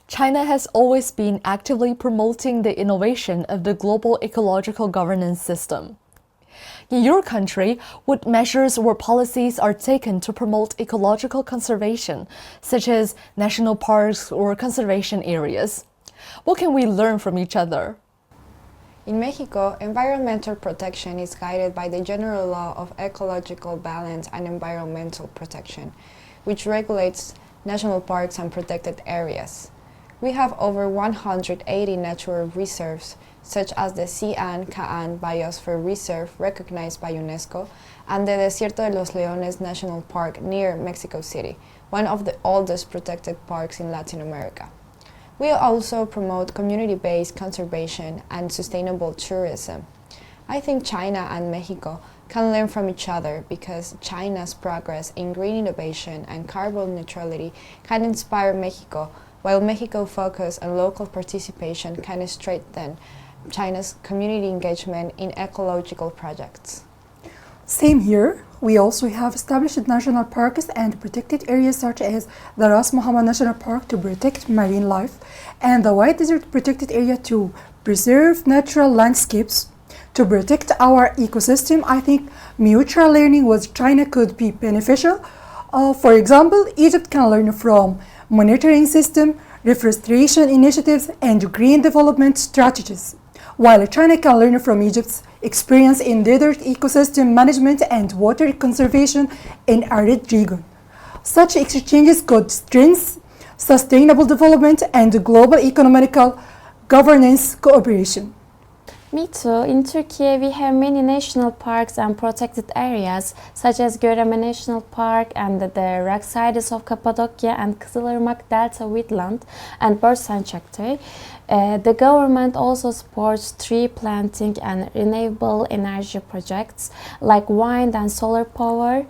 China has always been actively promoting the innovation of the global ecological governance system. In your country, what measures or policies are taken to promote ecological conservation, such as national parks or conservation areas? What can we learn from each other? In Mexico, environmental protection is guided by the General Law of Ecological Balance and Environmental Protection, which regulates national parks and protected areas. We have over 180 natural reserves, such as the Sian-Kaan Biosphere Reserve recognized by UNESCO and the Desierto de los Leones National Park near Mexico City, one of the oldest protected parks in Latin America. We also promote community-based conservation and sustainable tourism. I think China and Mexico can learn from each other because China's progress in green innovation and carbon neutrality can inspire Mexico, while Mexico's focus on local participation can strengthen China's community engagement in ecological projects. Same here. We also have established national parks and protected areas such as the Ras Mohammed National Park to protect marine life and the White Desert Protected Area to preserve natural landscapes. To protect our ecosystem, I think mutual learning with China could be beneficial. For example, Egypt can learn from monitoring system, reforestation initiatives, and green development strategies, while China can learn from Egypt's experience in desert ecosystem management and water conservation in arid region. Such exchanges could strengthen sustainable development and global economical governance cooperation. Me too. In Turkey, we have many national parks and protected areas, such as Göreme National Park and the rock sides of Cappadocia and Kızılırmak Delta Wetland and Bird Sanctuary. The government also supports tree planting and renewable energy projects like wind and solar power.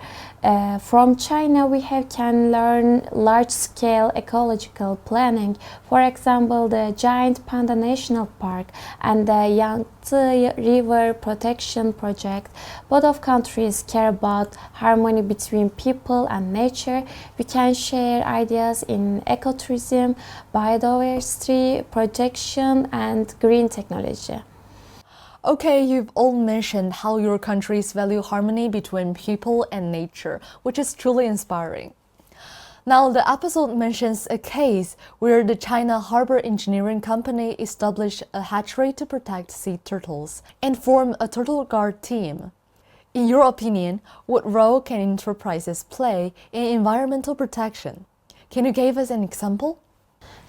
From China, we can learn large-scale ecological planning. For example, the Giant Panda National Park and the Yangtze River Protection Project. Both of countries care about harmony between people and nature. We can share ideas in ecotourism, biodiversity protection, and green technology. Okay, you've all mentioned how your countries value harmony between people and nature, which is truly inspiring. Now, the episode mentions a case where the China Harbor Engineering Company established a hatchery to protect sea turtles and form a turtle guard team. In your opinion, what role can enterprises play in environmental protection? Can you give us an example?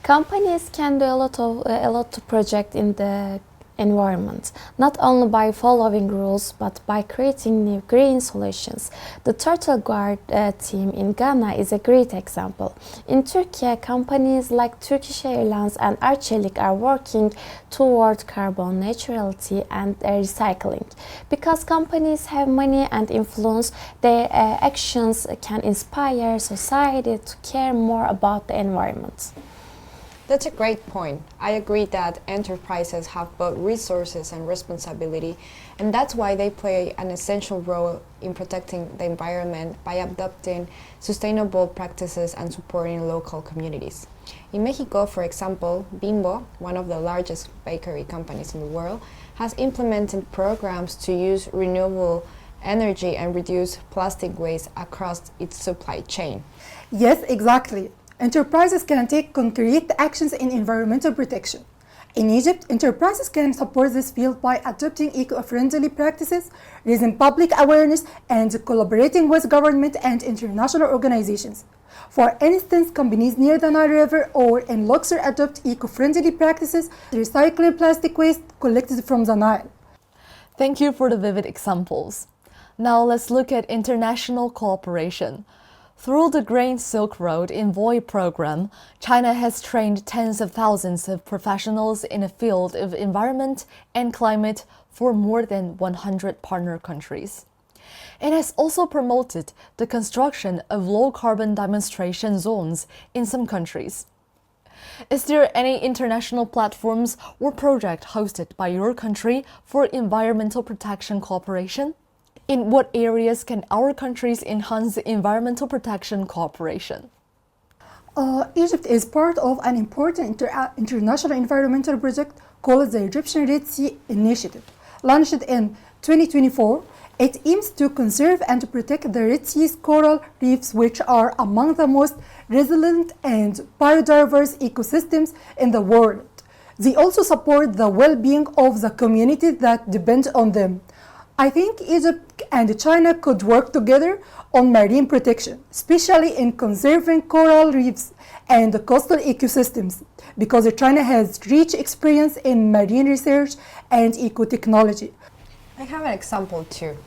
Companies can do a lot to project in the environment, not only by following rules but by creating new green solutions. The Turtle Guard team in Ghana is a great example. In Turkey, companies like Turkish Airlines and Arçelik are working toward carbon neutrality and recycling. Because companies have money and influence, their actions can inspire society to care more about the environment. That's a great point. I agree that enterprises have both resources and responsibility, and that's why they play an essential role in protecting the environment by adopting sustainable practices and supporting local communities. In Mexico, for example, Bimbo, one of the largest bakery companies in the world, has implemented programs to use renewable energy and reduce plastic waste across its supply chain. Yes, exactly. Enterprises can take concrete actions in environmental protection. In Egypt, enterprises can support this field by adopting eco-friendly practices, raising public awareness, and collaborating with government and international organizations. For instance, companies near the Nile River or in Luxor adopt eco-friendly practices, recycling plastic waste collected from the Nile. Thank you for the vivid examples. Now let's look at international cooperation. Through the Grain Silk Road Envoy program, China has trained tens of thousands of professionals in the field of environment and climate for more than 100 partner countries. It has also promoted the construction of low-carbon demonstration zones in some countries. Is there any international platforms or project hosted by your country for environmental protection cooperation? In what areas can our countries enhance environmental protection cooperation? Egypt is part of an important international environmental project called the Egyptian Red Sea Initiative. Launched in 2024, it aims to conserve and protect the Red Sea's coral reefs, which are among the most resilient and biodiverse ecosystems in the world. They also support the well-being of the communities that depend on them. I think Egypt and China could work together on marine protection, especially in conserving coral reefs and coastal ecosystems, because China has rich experience in marine research and ecotechnology. I have an example too.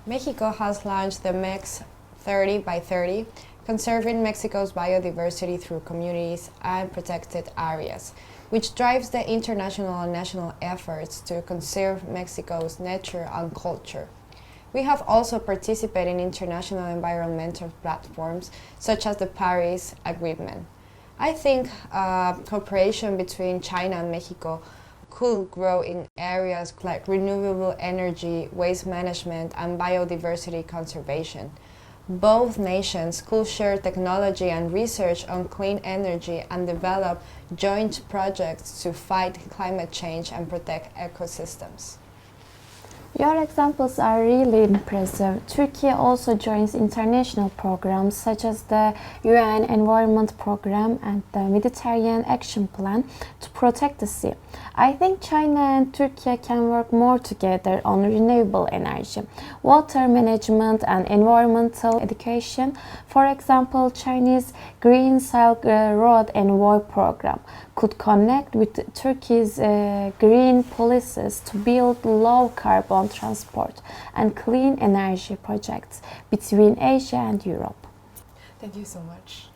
Mexico has launched the MEX 30 by 30, conserving Mexico's biodiversity through communities and protected areas, which drives the international and national efforts to conserve Mexico's nature and culture. We have also participated in international environmental platforms such as the Paris Agreement. I think cooperation between China and Mexico could grow in areas like renewable energy, waste management, and biodiversity conservation. Both nations could share technology and research on clean energy and develop joint projects to fight climate change and protect ecosystems. Your examples are really impressive. Turkey also joins international programs such as the UN Environment Programme and the Mediterranean Action Plan to protect the sea. I think China and Turkey can work more together on renewable energy, water management and environmental education. For example, Chinese Green Silk Road Envoy Program could connect with Turkey's green policies to build low-carbon transport and clean energy projects between Asia and Europe. Thank you so much.